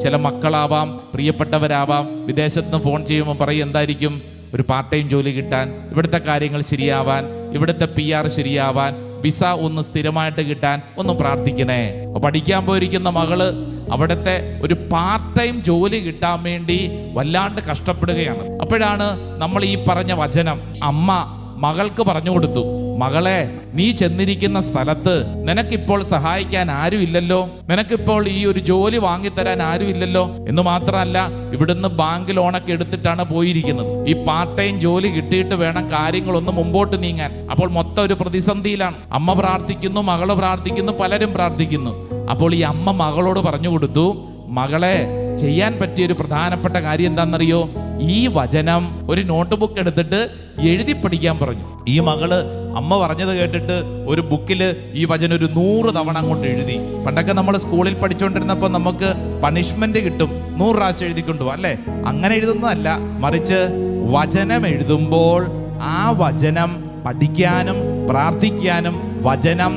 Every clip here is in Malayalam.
ചില മക്കളാവാം, പ്രിയപ്പെട്ടവരാവാം. വിദേശത്ത് നിന്ന് ഫോൺ ചെയ്യുമ്പോൾ പറയും എന്തായിരിക്കും, ഒരു പാർട്ട് ടൈം ജോലി കിട്ടാൻ, ഇവിടുത്തെ കാര്യങ്ങൾ ശരിയാവാൻ, ഇവിടുത്തെ PR ശരിയാവാൻ, വിസ ഒന്ന് സ്ഥിരമായിട്ട് കിട്ടാൻ ഒന്ന് പ്രാർത്ഥിക്കണേ. പഠിക്കാൻ പോയിരിക്കുന്ന മകള് അവിടുത്തെ ഒരു പാർട്ട് ടൈം ജോലി കിട്ടാൻ വേണ്ടി വല്ലാണ്ട് കഷ്ടപ്പെടുകയാണ്. അപ്പോഴാണ് നമ്മൾ ഈ പറഞ്ഞ വചനം അമ്മ മകൾക്ക് പറഞ്ഞു കൊടുത്തു, മകളെ, നീ ചെന്നിരിക്കുന്ന സ്ഥലത്ത് നിനക്കിപ്പോൾ സഹായിക്കാൻ ആരുമില്ലല്ലോ, നിനക്കിപ്പോൾ ഈ ഒരു ജോലി വാങ്ങിത്തരാൻ ആരുമില്ലല്ലോ എന്ന് മാത്രമല്ല, ഇവിടുന്ന് ബാങ്ക് ലോണൊക്കെ എടുത്തിട്ടാണ് പോയിരിക്കുന്നത്. ഈ പാർട്ട് ടൈം ജോലി കിട്ടിയിട്ട് വേണം കാര്യങ്ങളൊന്ന് മുമ്പോട്ട് നീങ്ങാൻ. അപ്പോൾ മൊത്തം ഒരു പ്രതിസന്ധിയിലാണ്. അമ്മ പ്രാർത്ഥിക്കുന്നു, മകള് പ്രാർത്ഥിക്കുന്നു, പലരും പ്രാർത്ഥിക്കുന്നു. അപ്പോൾ ഈ അമ്മ മകളോട് പറഞ്ഞു കൊടുത്തു, മകളെ, ചെയ്യാൻ പറ്റിയ ഒരു പ്രധാനപ്പെട്ട കാര്യം എന്താണെന്നറിയോ, ഈ വചനം ഒരു നോട്ട് ബുക്ക് എടുത്തിട്ട് എഴുതി പഠിക്കാൻ പറഞ്ഞു. ഈ മകള് അമ്മ പറഞ്ഞത് കേട്ടിട്ട് ഒരു ബുക്കിൽ ഈ വചനം ഒരു 100 തവണ അങ്ങോട്ട് എഴുതി. പണ്ടൊക്കെ നമ്മൾ സ്കൂളിൽ പഠിച്ചുകൊണ്ടിരുന്നപ്പോൾ നമുക്ക് പണിഷ്മെന്റ് കിട്ടും, 100 പ്രാവശ്യം എഴുതിക്കൊണ്ടു അല്ലേ? അങ്ങനെ എഴുതുന്നതല്ല, മറിച്ച് വചനം എഴുതുമ്പോൾ ആ വചനം പഠിക്കാനും പ്രാർത്ഥിക്കാനും വചനം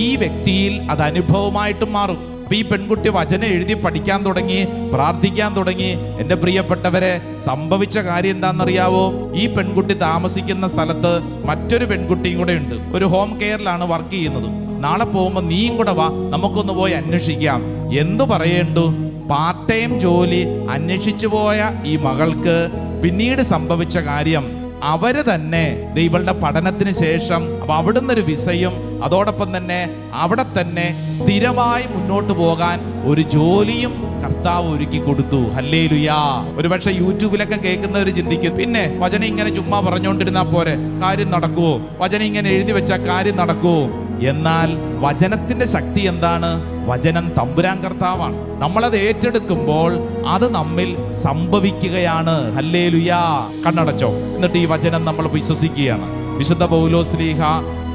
ഈ വ്യക്തിയിൽ അത് അനുഭവമായിട്ട് മാറും. അപ്പൊ ഈ പെൺകുട്ടി വചനം എഴുതി പഠിക്കാൻ തുടങ്ങി, പ്രാർത്ഥിക്കാൻ തുടങ്ങി. എൻ്റെ പ്രിയപ്പെട്ടവരെ, സംഭവിച്ച കാര്യം എന്താണെന്നറിയാവോ? ഈ പെൺകുട്ടി താമസിക്കുന്ന സ്ഥലത്ത് മറ്റൊരു പെൺകുട്ടിയും കൂടെ ഉണ്ട്. ഒരു ഹോം കെയറിലാണ് വർക്ക് ചെയ്യുന്നത്. നാളെ പോകുമ്പോൾ നീയും കൂടെ വാ, നമുക്കൊന്ന് പോയി അന്വേഷിക്കാം. എന്തു പറയേണ്ടു, പാർട്ട് ടൈം ജോലി അന്വേഷിച്ചു പോയ ഈ മകൾക്ക് പിന്നീട് സംഭവിച്ച കാര്യം, അവര് തന്നെ ഇവളുടെ പഠനത്തിന് ശേഷം അവിടുന്ന് ഒരു വിസയും അതോടൊപ്പം തന്നെ അവിടെ തന്നെ സ്ഥിരമായി മുന്നോട്ട് പോകാൻ ഒരു ജോലിയും കർത്താവ് ഒരുക്കി കൊടുത്തു. ഹല്ലേലൂയാ. ഒരുപക്ഷെ യൂട്യൂബിലൊക്കെ കേൾക്കുന്നവർ ചിന്തിക്കും, പിന്നെ വചനം ഇങ്ങനെ ചുമ്മാ പറഞ്ഞുകൊണ്ടിരുന്നാൽ പോരെ, കാര്യം നടക്കുവോ? വചനം ഇങ്ങനെ എഴുതി വെച്ചാൽ കാര്യം നടക്കുവോ? എന്നാൽ വചനത്തിന്റെ ശക്തി എന്താണ്? വചനം തമ്പുരാൻ കർത്താവാണ്. നമ്മളത് ഏറ്റെടുക്കുമ്പോൾ അത് നമ്മിൽ സംഭവിക്കുകയാണ്. ഹല്ലേലൂയാ. കണ്ണടച്ചോ, എന്നിട്ട് ഈ വചനം നമ്മൾ വിശ്വസിക്കുകയാണ്. വിശുദ്ധ പൗലോസ് ശ്ലീഹ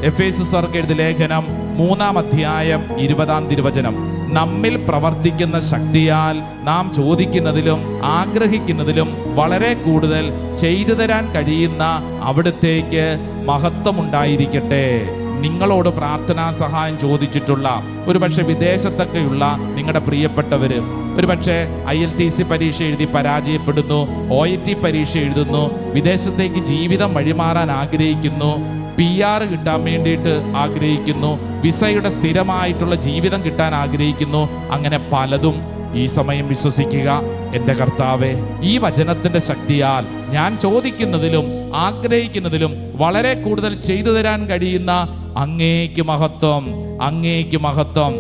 എഫേസുസർക്ക് എഴുതിയ ലേഖനം 3-ാം അധ്യായം 20-ാം തിരുവചനം, നമ്മിൽ പ്രവർത്തിക്കുന്ന ശക്തിയാൽ നാം ചോദിക്കുന്നതിലും ആഗ്രഹിക്കുന്നതിലും വളരെ കൂടുതൽ ചെയ്തു തരാൻ കഴിയുന്ന അവിടുത്തേക്ക് മഹത്വമുണ്ടായിരിക്കട്ടെ. നിങ്ങളോട് പ്രാർത്ഥനാ സഹായം ചോദിച്ചിട്ടുള്ള ഒരുപക്ഷെ വിദേശത്തൊക്കെയുള്ള നിങ്ങളുടെ പ്രിയപ്പെട്ടവര്, ഒരുപക്ഷെ ILTC പരീക്ഷ എഴുതി പരാജയപ്പെടുന്നു, OIT പരീക്ഷ എഴുതുന്നു, വിദേശത്തേക്ക് ജീവിതം വഴിമാറാൻ ആഗ്രഹിക്കുന്നു, PR കിട്ടാൻ വേണ്ടിയിട്ട് ആഗ്രഹിക്കുന്നു, വിസയുടെ സ്ഥിരമായിട്ടുള്ള ജീവിതം കിട്ടാൻ ആഗ്രഹിക്കുന്നു. അങ്ങനെ പലതും ഈ സമയം വിശ്വസിക്കുക, എൻ്റെ കർത്താവേ, ഈ വചനത്തിന്റെ ശക്തിയാൽ ഞാൻ ചോദിക്കുന്നതിലും ആഗ്രഹിക്കുന്നതിലും വളരെ കൂടുതൽ ചെയ്തു തരാൻ കഴിയുന്ന അങ്ങേക്ക് മഹത്വം, അങ്ങേക്ക് മഹത്വം.